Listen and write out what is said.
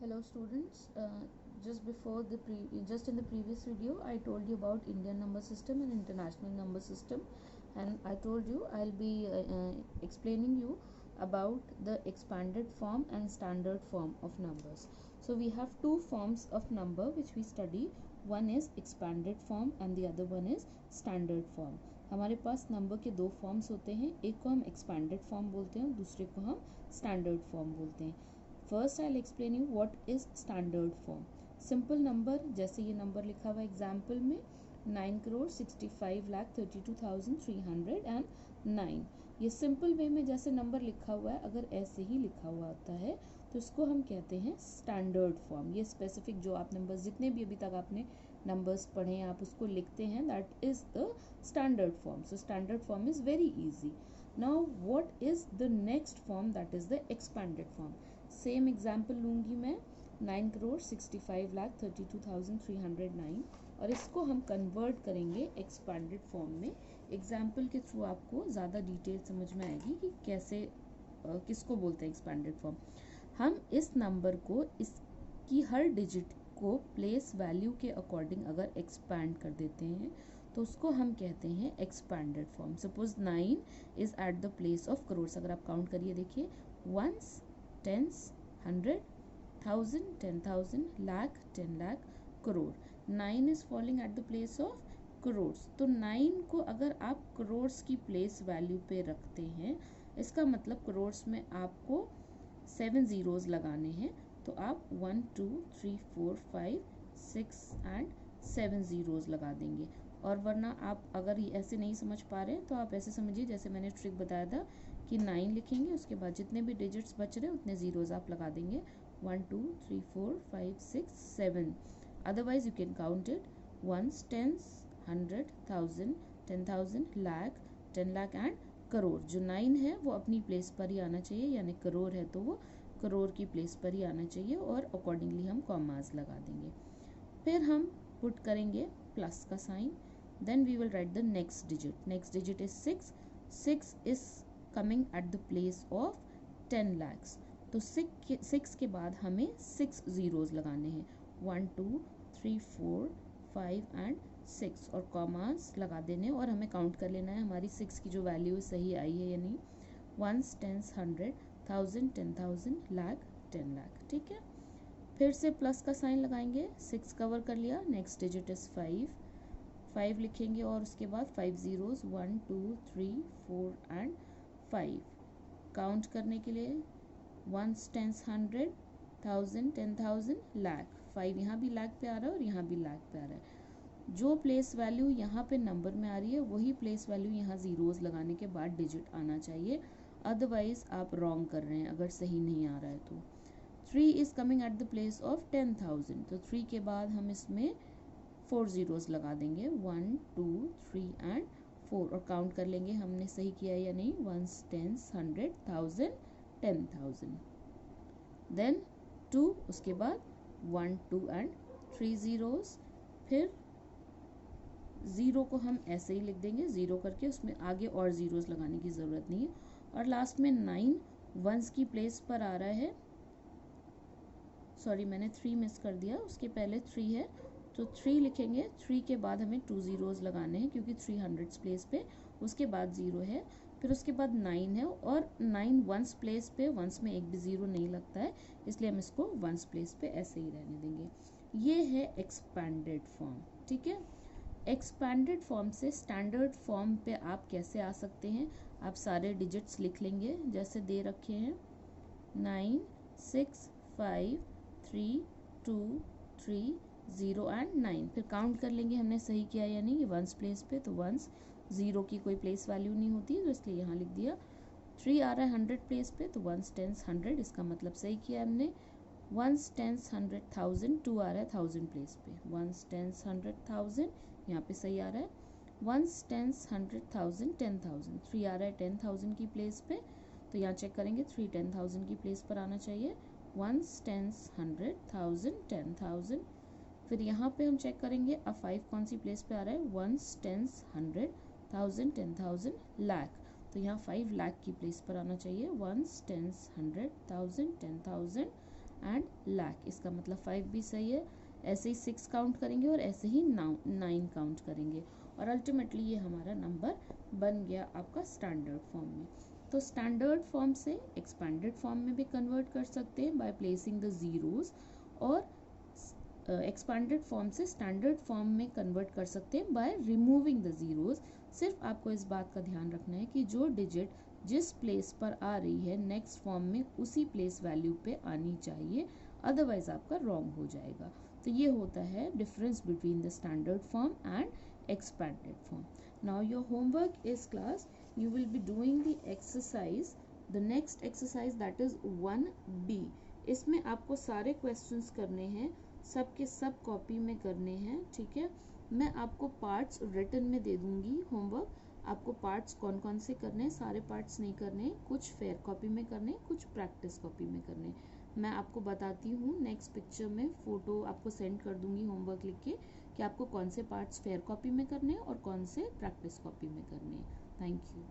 Hello students, just in the previous video I told you about Indian number system and international number system, and I told you I'll be explaining you about the expanded form and standard form of numbers. So we have two forms of number which we study. One is expanded form and the other one is standard form. हमारे पास number के दो forms होते हैं, एक को हम expanded form बोलते हैं, दूसरे को हम स्टैंडर्ड फॉर्म बोलते हैं. First I explain you what is standard form. Simple number, जैसे ये नंबर लिखा हुआ एग्जाम्पल में 9,65,32,309. ये सिंपल वे में जैसे नंबर लिखा हुआ है, अगर ऐसे ही लिखा हुआ होता है तो इसको हम कहते हैं स्टैंडर्ड फॉर्म. ये स्पेसिफिक जो आप नंबर्स जितने भी अभी तक आपने नंबर्स पढ़े हैं आप उसको लिखते हैं, that is the standard form. So standard form is very easy. Now what is the next form, that is the expanded form. Same example लूँगी मैं 9,65,32,309 और इसको हम कन्वर्ट करेंगे एक्सपैंडेड फॉर्म में. एग्जाम्पल के थ्रू आपको ज़्यादा डिटेल समझ में आएगी कि कैसे किसको बोलते हैं एक्सपैंडेड फॉर्म. हम इस नंबर को इसकी हर डिजिट को प्लेस वैल्यू के अकॉर्डिंग अगर एक्सपैंड कर देते हैं तो उसको हम कहते हैं expanded form. Suppose 9 is at the place of crores. अगर आप काउंट करिए देखिए, ones, tens, 100, 1000, 10,000, lakh, 10 lakh, crore. 9 is falling at the place of crores. तो 9 को अगर आप करोर्स की प्लेस वैल्यू पे रखते हैं, इसका मतलब करोर्स में आपको 7 जीरोज लगाने हैं. तो आप 1 2 3 4 5 6 एंड 7 जीरोज लगा देंगे. और वरना आप अगर ऐसे नहीं समझ पा रहे हैं तो आप ऐसे समझिए जैसे मैंने ट्रिक बताया था कि 9 लिखेंगे, उसके बाद जितने भी डिजिट्स बच रहे हैं उतने जीरोज आप लगा देंगे. 1 2 3 4 5 6 7. Otherwise you can count it ones, tens, 100, 1000, 10,000, lakh, 10 lakh and crore. जो 9 है वो अपनी प्लेस पर ही आना चाहिए, यानी करोड़ है तो वो करोड़ की प्लेस पर ही आना चाहिए और अकॉर्डिंगली हम कॉमास लगा देंगे. फिर हम पुट करेंगे प्लस का sign. Then we will write the next digit. Next digit is 6. 6 is coming at the place of 10 lakhs. तो 6 के बाद हमें 6 जीरोज लगाने हैं. 1 2 3 4 5 एंड 6 और कॉमास लगा देने और हमें काउंट कर लेना है हमारी 6 की जो वैल्यू सही आई है या नहीं. Ones, tens, 100, 1000, 10,000, lakh, 10 lakh. ठीक है. फिर से प्लस का साइन लगाएंगे. 6 कवर कर लिया. Next digit is 5. 5 लिखेंगे और उसके बाद 5 जीरोज, 1 2 3 4 एंड 5. काउंट करने के लिए वंस, टेंस, 100, 1000, 10,000, लाख. 5 यहाँ भी लाख पे आ रहा है और यहाँ भी लाख पे आ रहा है. जो प्लेस वैल्यू यहाँ पे नंबर में आ रही है वही प्लेस वैल्यू यहाँ जीरोज लगाने के बाद डिजिट आना चाहिए, अदरवाइज आप रॉन्ग कर रहे हैं अगर सही नहीं आ रहा है तो. 3 is coming at the place of 10,000. तो 3 के बाद हम इसमें 4 जीरोज लगा देंगे. 1 2 3 एंड 4 और काउंट कर लेंगे हमने सही किया या नहीं. Ones, tens, 100, 1000, 10,000. देन 2, उसके बाद 1 2 एंड 3 जीरोज. फिर ज़ीरो को हम ऐसे ही लिख देंगे, ज़ीरो करके उसमें आगे और ज़ीरोज़ लगाने की ज़रूरत नहीं है. और लास्ट में 9 वंस की प्लेस पर आ रहा है. सॉरी, मैंने 3 मिस कर दिया, उसके पहले 3 है तो 3 लिखेंगे. 3 के बाद हमें 2 जीरोज़ लगाने हैं क्योंकि 300 प्लेस पे, उसके बाद 0 है. फिर उसके बाद 9 है और 9 वंस प्लेस पे, वंस में एक भी ज़ीरो नहीं लगता है, इसलिए हम इसको वंस प्लेस पे ऐसे ही रहने देंगे. ये है एक्सपैंडेड फॉर्म. ठीक है. एक्सपैंडेड फॉर्म से स्टैंडर्ड फॉर्म पे आप कैसे आ सकते हैं, आप सारे डिजिट्स लिख लेंगे जैसे दे रखे हैं. 9 6 5 3 2 3 0 एंड 9. फिर काउंट कर लेंगे हमने सही किया या नहीं. वंस प्लेस पे तो वंस, ज़ीरो की कोई प्लेस वैल्यू नहीं होती है तो इसलिए यहाँ लिख दिया. 3 आ रहा है 100 प्लेस पे तो वंस, टेंस, 100, इसका मतलब सही किया हमने. Once, tens, 100, 1000. 2 आ रहा है 1000 प्लेस पे. वंस, टेंस, 100, 1000, यहाँ पे सही आ रहा है. Ones, tens, 100, 1000, 10,000. 3 आ रहा है 10,000 की प्लेस पे तो यहाँ चेक करेंगे 3 10,000 की प्लेस पर आना चाहिए. Ones, tens, 100, 1000, 10,000. फिर यहाँ पे हम चेक करेंगे अब 5 कौन सी प्लेस पे आ रहा है. Ones, tens, 100, 1000, 10,000, lakh. तो यहाँ 5 लाख की प्लेस पर आना चाहिए. वंस, टेंस, 100, 1000, 10,000, एंड लाख, इसका मतलब 5 भी सही है। ऐसे ही 6 काउंट करेंगे और ऐसे ही 9 काउंट करेंगे और अल्टीमेटली ये हमारा नंबर बन गया आपका स्टैंडर्ड फॉर्म में। तो स्टैंडर्ड फॉर्म से एक्सपेंडेड फॉर्म में भी कन्वर्ट कर सकते हैं बाय प्लेसिंग द जीरोस, और एक्सपेंडेड फॉर्म से स्टैंडर्ड फॉर्म में कन्वर्ट कर सकते हैं बाय रिमूविंग द जीरोस। सिर्फ आपको इस बात का ध्यान रखना है कि जो डिजिट जिस प्लेस पर आ रही है नेक्स्ट फॉर्म में उसी प्लेस वैल्यू पे आनी चाहिए, अदरवाइज आपका रॉन्ग हो जाएगा। तो ये होता है difference between the standard form and expanded form. Now your homework is class, you will be doing the exercise, the next exercise that is 1B। इसमें आपको सारे क्वेश्चंस करने हैं, सब के सब कॉपी में करने हैं, ठीक है। मैं आपको पार्ट्स रिटन में दे दूंगी होमवर्क, आपको पार्ट्स कौन कौन से करने हैं, सारे पार्ट्स नहीं करने, कुछ फेयर कॉपी में करने, कुछ प्रैक्टिस कॉपी में करने। मैं आपको बताती हूँ नेक्स्ट पिक्चर में, फ़ोटो आपको सेंड कर दूंगी होमवर्क लिख के कि आपको कौन से पार्ट्स फेयर कॉपी में करने हैं और कौन से प्रैक्टिस कॉपी में करने हैं। Thank you.